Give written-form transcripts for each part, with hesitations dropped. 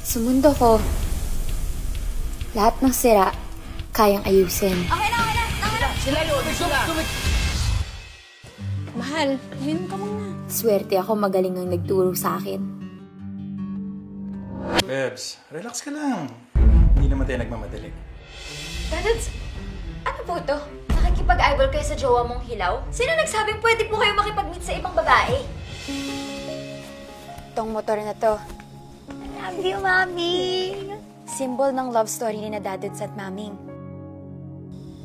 Sa mundo ko, lahat ng sira, kayang ayusin. Okay na. Sila yun, sila. Mahal, yun ka muna. Swerte ako magaling ang nagturo sa akin. Bebs, relax ka lang. Hindi naman tayo nagmamadali. Dads, ano po to? Nakikipag-eyeball kayo sa jowa mong hilaw? Sino nagsabing pwede po kayo makipag-meet sa ibang babae? Tong motor na to. I love you, Mami! Symbol ng love story ni na Daduds at Maming.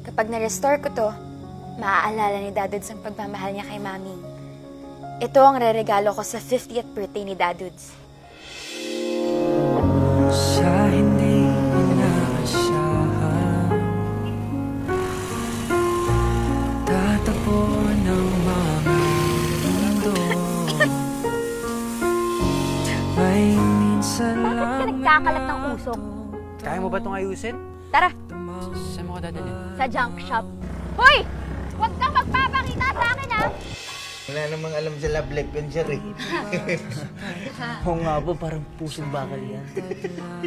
Kapag na-restore ko to, maaalala ni Daduds ang pagmamahal niya kay Maming. Ito ang reregalo ko sa 50th birthday ni Daduds. Sa hindi inaasahan, tatako ng mga mundo. May minsan lang. Bakit ka nagkakalat ng usok? Kaya mo ba itong ayusin? Tara, Saan mo ka dadalhin? sa junk shop. Hoy! Huwag kang magpapakita sa akin, ha? Wala namang alam sa love life yun, sir, eh. Oo nga po, parang pusong bakal yan.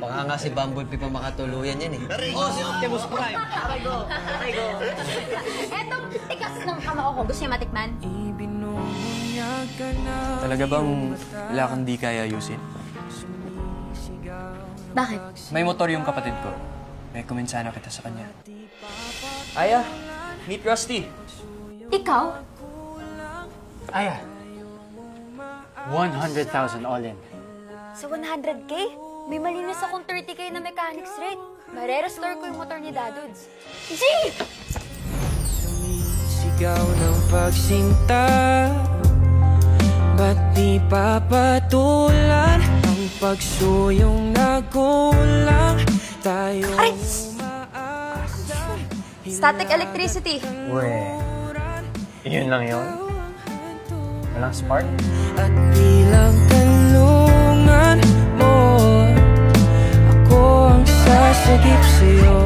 Baka nga si Bumblebee pa makatuluyan yan eh. Oh, si Optimus Prime! Aray go! Etong tigas ng kamao ko. Gusto niya matikman? Talaga bang wala kang di kaya ayusin? Bakit? May motor yung kapatid ko. May kuminsana kita sa kanya. Aya, meet Rusty. Ikaw? Aya, 100,000 all in. Sa 100K? May malinis akong 30K na mechanics rate. Mare-restore ko yung motor ni Daduds. G! Sumisigaw ng pagsinta, ba't di papatulan ang pagsuyong nagkulang tayo umaasa. Static electricity. Uwe, yun lang yun? Walang spark? At bilang talungan mo, ako ang sasagip sa'yo.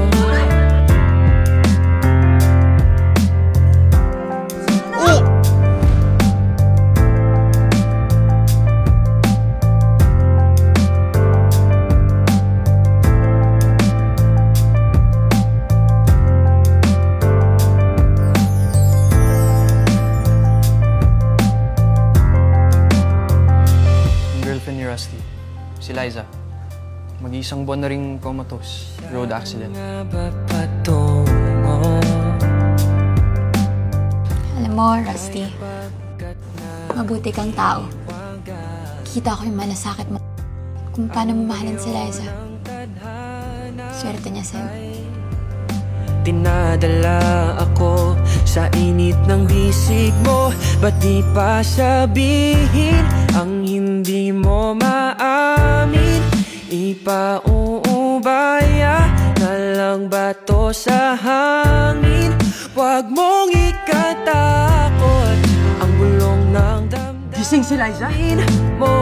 Ni Rusty, si Liza. Mag-iisang buwan na rin comatose. Road accident. Alam mo, Rusty, mabuti kang tao. Kita ko yung malasakit mo kung paano mamahalan si Liza. Swerte niya sa'yo. Dinadala ako sa init ng bisig mo. Ba't di pa sabihin ang hindi mo maamin? Ipauubaya na lang ba to sa hangin? Huwag mong ikatakot ang bulong ng damdamin. Gising si Liza? Mo,